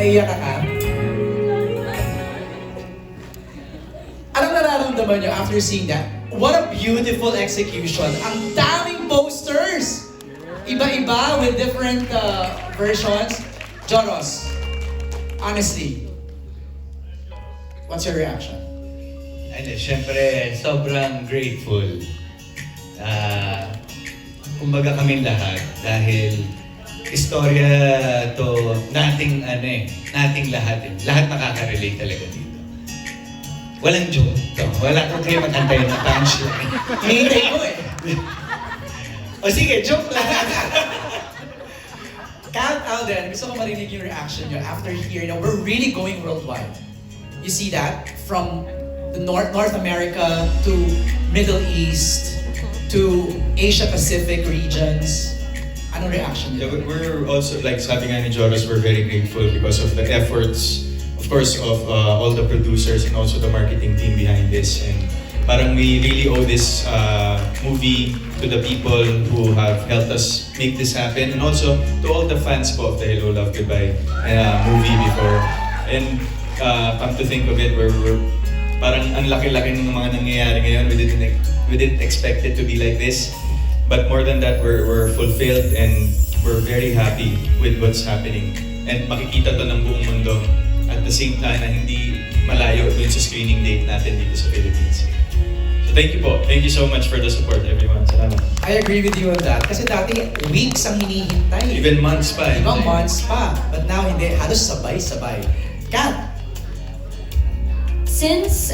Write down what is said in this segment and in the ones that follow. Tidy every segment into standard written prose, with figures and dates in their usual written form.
Naiiyak ka? Anong nararamdaman nyo after seeing that? What a beautiful execution. Ang daming posters! Iba-iba with different versions. Joros, honestly, what's your reaction? Siyempre, sobrang grateful. Kumbaga kaming lahat dahil istorya to nating nating lahat. Lahat nakaka-relate talaga dito. Walang joke to. Wala ko kayo mag-antay na punchline. Hinihintay ko eh. O sige, joke lang. Kat, Alden, gusto ko marinig yung reaction nyo after hearing that we're really going worldwide. You see that? From the North America to Middle East to Asia Pacific regions. Anong reaction Yeah, nyo? we're also, like sabi nga ni Joros, we're very grateful because of the efforts, of course, of all the producers and also the marketing team behind this. And parang we really owe this movie to the people who have helped us make this happen, and also to all the fans po of the Hello Love Goodbye movie before. And come to think of it, we're parang ang laki-laki ng mga nangyayari ngayon. We didn't expect it to be like this. But more than that, we're fulfilled and we're very happy with what's happening. And makikita to ng buong mundo at the same time na hindi malayo dun sa screening date natin dito sa Philippines. So thank you po. Thank you so much for the support, everyone. Salamat. I agree with you on that. Kasi dati, weeks ang hinihintay. Even months pa. Ibang months pa. But now, hindi. Halos sabay-sabay. Kat, Since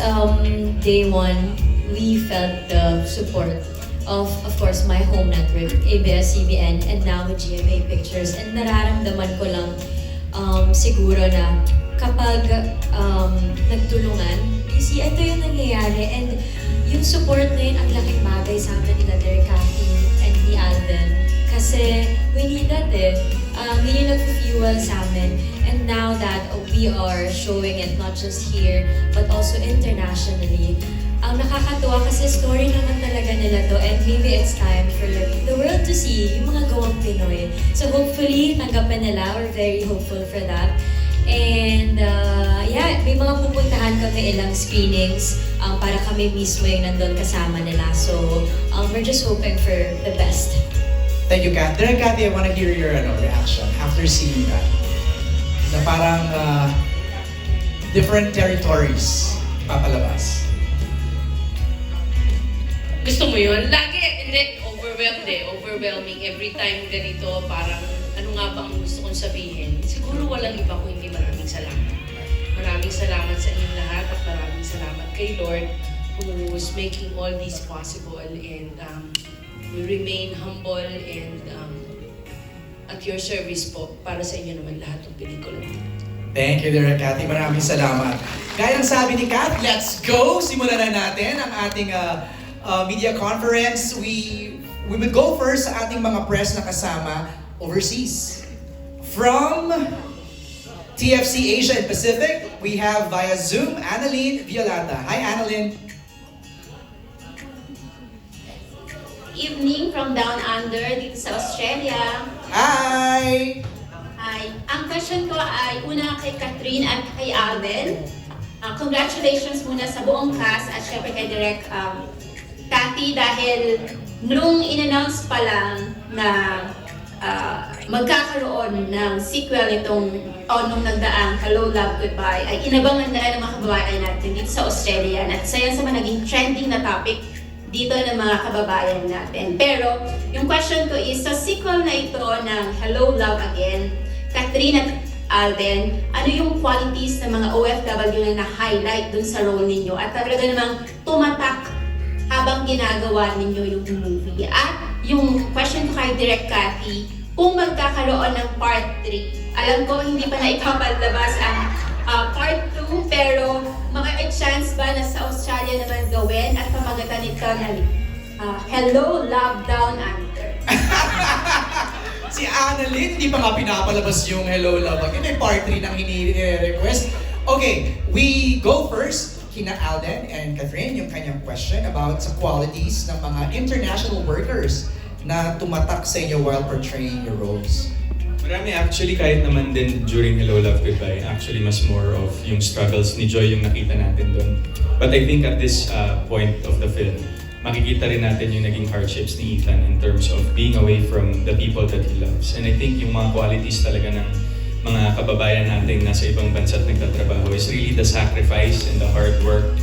day one, we felt the support of course, my home network, ABS-CBN, and now with GMA Pictures. And nararamdaman ko lang siguro na kapag nagtulungan, you see, ito yung nangyayari. And yung support na yun, ang laking bagay sa amin nila Kathy and ni Alden. Kasi we need that eh. Yun yung nag-fuel sa amin. And now that we are showing it not just here, but also internationally, ang nakakatuwa kasi story naman talaga nila to, and maybe it's time for the world to see yung mga gawang Pinoy. So hopefully, tanggapin nila. We're very hopeful for that. And yeah, may mga pupuntahan kami ilang screenings para kami mismo yung nandun kasama nila. So we're just hoping for the best. thank you, Kat. Then, Kathy, I want to hear your reaction after seeing that. Na parang different territories papalabas. Gusto mo yun? Lagi, hindi, overwhelming. Every time ganito, parang ano nga ba ang gusto kong sabihin? Siguro walang iba kung hindi maraming salamat. Maraming salamat sa inyong lahat at maraming salamat kay Lord who's making all this possible, and we remain humble and at your service po para sa inyo naman lahat ng pelikula. Thank you, Direk Kathy. Maraming salamat. Gaya ng sabi ni Kat, let's go! Simulan na natin ang ating media conference. We will go first sa ating mga press na kasama overseas. From TFC Asia and Pacific, we have via Zoom, Annalyn Violata. Hi, Annalyn. Evening from down under dito sa Australia. Hi! Hi. Ang question ko ay una kay Kathryn at kay Alden. Congratulations muna sa buong cast at syempre kay Direk Kathy, dahil nung in-announce pa lang na magkakaroon ng sequel itong nung nagdaang Hello Love Goodbye, ay inabangan na ng mga kababayan natin dito sa Australia, at isa yan sa mga naging trending na topic dito ng mga kababayan natin. Pero yung question ko is, sa sequel na ito ng Hello Love Again, Kathryn at Alden, ano yung qualities ng mga OFW na na-highlight dun sa role ninyo at talaga namang tumatak habang ginagawa ninyo yung movie? At yung question ko kay Direk Kathy, kung magkakaroon ng part 3, alam ko hindi pa na ipapalabas ang part 2, pero may chance ba na sa Australia naman gawin at pamagatan nito na Hello Love Down Under? Si Annalyn, hindi pa nga pinapalabas yung Hello Love Again. May part 3 nang hini-request. Okay, we go first kina Alden and Kathryn, yung kanyang question about sa qualities ng mga international workers na tumatak sa inyo while portraying your roles. Marami actually, kahit naman din during Hello Love Goodbye, actually mas more of yung struggles ni Joy yung nakita natin doon. But I think at this point of the film, makikita rin natin yung naging hardships ni Ethan in terms of being away from the people that he loves. And I think yung mga qualities talaga ng mga kababayan natin nasa ibang bansa at nagtatrabaho is really the sacrifice and the hard work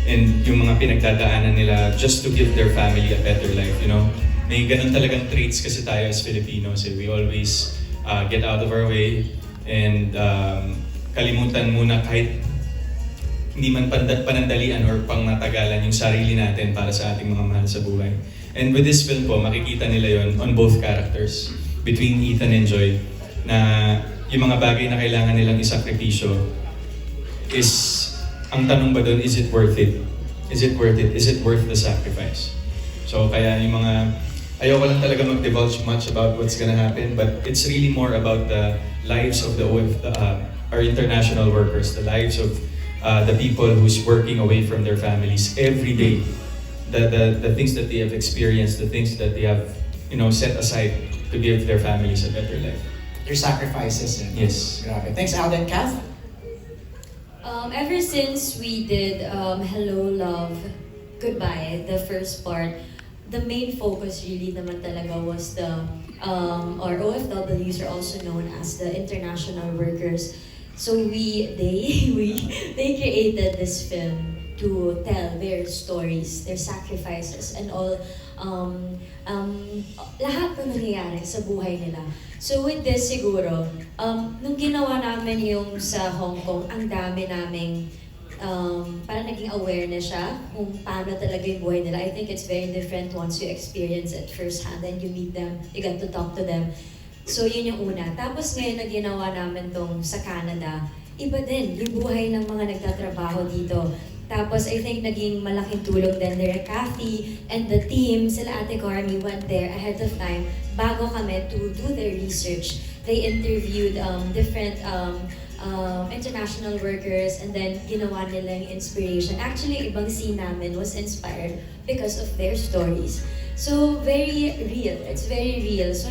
and yung mga pinagdadaanan nila just to give their family a better life, you know? May ganun talagang traits kasi tayo as Filipinos. We always get out of our way and kalimutan muna kahit hindi man panandalian or pangmatagalan yung sarili natin para sa ating mga mahal sa buhay. And with this film po, makikita nila yon on both characters, between Ethan and Joy, na yung mga bagay na kailangan nilang isakripisyo is, ang tanong ba doon, is it worth it? Is it worth it? Is it worth the sacrifice? So kaya yung mga ayoko lang talaga mag-divulge much about what's gonna happen, but it's really more about the lives of our international workers, the lives of the people who's working away from their families every day. The things that they have experienced, the things that they have, you know, set aside to give their families a better life. Your sacrifices. Yes. Grabe. Thanks, Alden. Kath? Ever since we did Hello Love Goodbye, the first part, the main focus really naman talaga was the or OFWs are also known as the international workers. So they created this film to tell their stories, their sacrifices, and all lahat na nangyayari sa buhay nila. So with this siguro, nung ginawa namin yung sa Hong Kong, ang dami naming parang naging awareness siya kung paano talaga yung buhay nila. I think it's very different once you experience it firsthand and you meet them, you get to talk to them. So yun yung una. Tapos ngayon na ginawa namin tong sa Canada, iba din yung buhay ng mga nagtatrabaho dito. Tapos I think naging malaking tulong din there Kathy and the team, sila Ate Carmi went there ahead of time bago kami to do their research. They interviewed different international workers and then ginawa nilang inspiration. Actually, ibang scene namin was inspired because of their stories. So, very real. It's very real. So,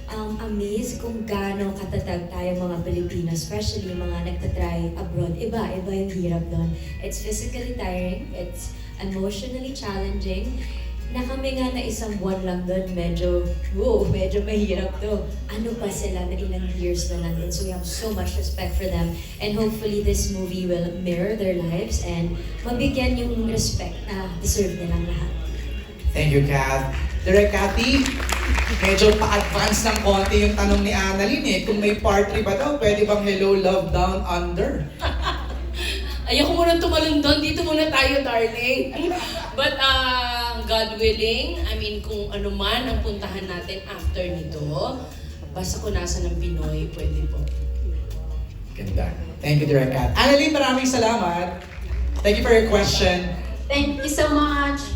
amaze kung gaano katatag tayo mga Pilipino, especially mga nagtatry abroad. Iba yung hirap doon. It's physically tiring, it's emotionally challenging. Na kami nga na isang buwan lang doon, medyo mahirap to. Ano pa sila na ilang years na lang din. So we have so much respect for them. And hopefully this movie will mirror their lives and mabigyan yung respect na deserve nilang lahat. Thank you, Kath. Direk Kathy, medyo pa-advance ng konti yung tanong ni Annalyn eh. Kung may part 3 ba daw, pwede bang Hello Love Down Under? Ayoko muna tumalon doon. Dito muna tayo, darling. But God willing, I mean, kung ano man ang puntahan natin after nito, basta kung nasa ng Pinoy, pwede po. Ganda. Thank you, Direk Kath. Annalyn, maraming salamat. Thank you for your question. Thank you so much.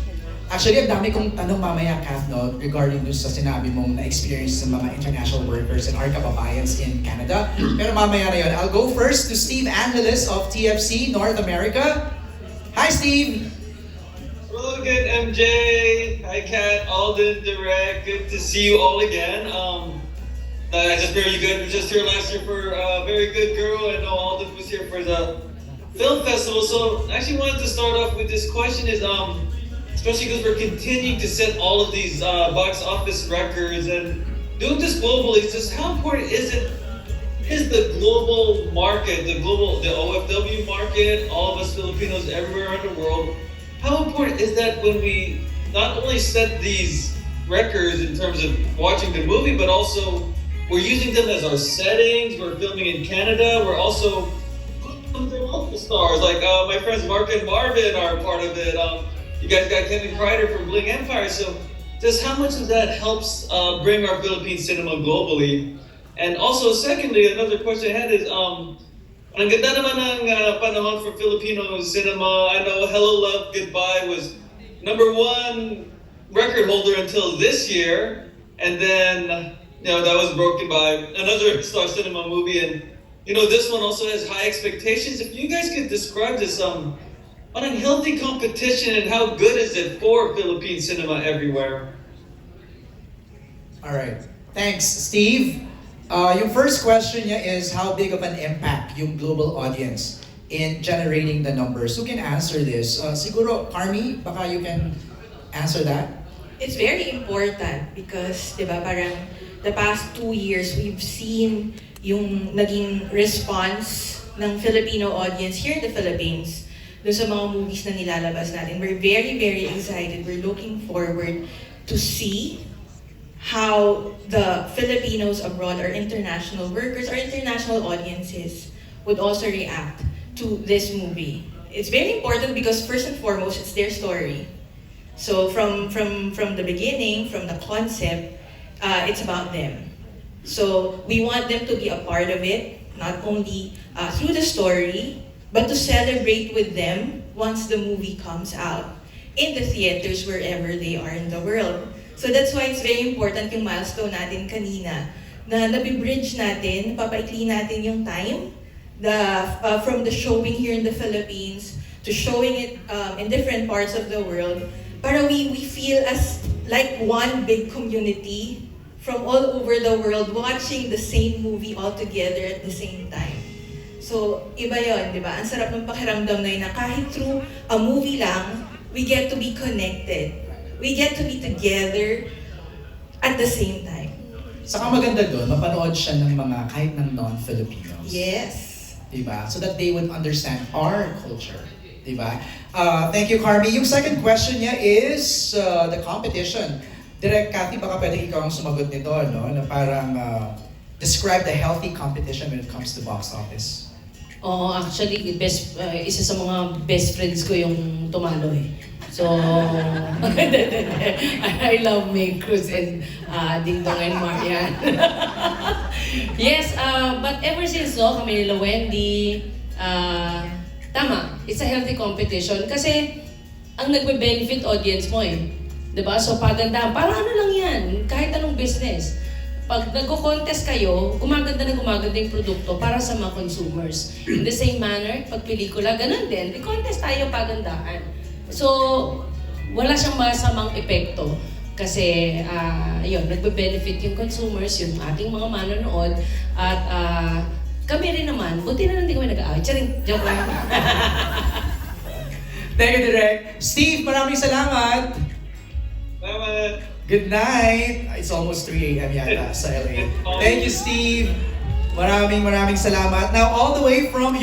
Actually, ang dami kong tanong mamaya, Kath, no, regarding dun sa sinabi mong na-experience sa mga international workers and our kababayans in Canada. Pero mamaya na yun. I'll go first to Steve Angeles of TFC North America. Hi, Steve! Hello again, MJ. Hi, Kat, Alden, Direct. Good to see you all again. Just very good. We were just here last year for a very good girl. I know Alden was here for the film festival. So I actually wanted to start off with this question is, especially because we're continuing to set all of these box office records and doing this globally, just how important is the global market, the OFW market, all of us Filipinos everywhere around the world, how important is that when we not only set these records in terms of watching the movie, but also we're using them as our settings, we're filming in Canada, we're also the local stars, like my friends Mark and Marvin are part of it. You guys got Kevin Kreider from Bling Empire, so just how much of that helps bring our Philippine cinema globally? And also, secondly, another question I had is, ang ganda naman ng panahon for Filipino cinema. I know Hello Love Goodbye was #1 record holder until this year, and then that was broken by another Star Cinema movie, and this one also has high expectations. If you guys could describe this unhealthy competition and how good is it for Philippine cinema everywhere? All right. Thanks, Steve. Yung first question niya is, how big of an impact yung global audience in generating the numbers? Who can answer this? Siguro, Carmi, baka you can answer that? It's very important because, di ba, parang the past 2 years, we've seen yung naging response ng Filipino audience here in the Philippines dun sa mga movies na nilalabas natin. We're very, very excited. We're looking forward to see how the Filipinos abroad or international workers or international audiences would also react to this movie. It's very important because first and foremost, it's their story. So from the beginning, from the concept, it's about them. So we want them to be a part of it, not only through the story, but to celebrate with them once the movie comes out in the theaters wherever they are in the world. So that's why it's very important yung milestone natin kanina, na nabibridge natin, papaikli natin yung time, from the showing here in the Philippines to showing it in different parts of the world, para we feel as like one big community from all over the world watching the same movie all together at the same time. So, iba yun, di ba? Ang sarap ng pakiramdam na yun na kahit through a movie lang, we get to be connected. We get to be together at the same time. Saka maganda doon, mapanood siya ng mga kahit ng non-Filipinos. Yes. Diba? So that they would understand our culture. Diba? Thank you, Carmi. Yung second question niya is the competition. Direk, Kathy, baka pwede ikaw ang sumagot nito, no? Na parang describe the healthy competition when it comes to box office. Oo, actually, isa sa mga best friends ko yung tumalo eh. So, I love May Cruz and Ding Dong and Marian. Yes, but ever since kami nila Wendy, tama, it's a healthy competition kasi ang nagbe-benefit audience mo eh. Diba? So pagandahan, parang ano lang yan, kahit anong business. Pag nagko-contest kayo, gumaganda na gumaganda yung produkto para sa mga consumers. In the same manner, pag pelikula, ganun din. May-contest tayo pagandahan. So, wala siyang masamang epekto. Kasi, yun, nagbe-benefit yung consumers, yung ating mga manonood. At kami rin naman, buti na lang hindi kami nag-aaway. Charing, joke lang. Thank you, Direk. Steve, maraming salamat. Salamat. Good night. It's almost 3 a.m. yata sa LA. Thank you, Steve. Maraming salamat. Now, all the way from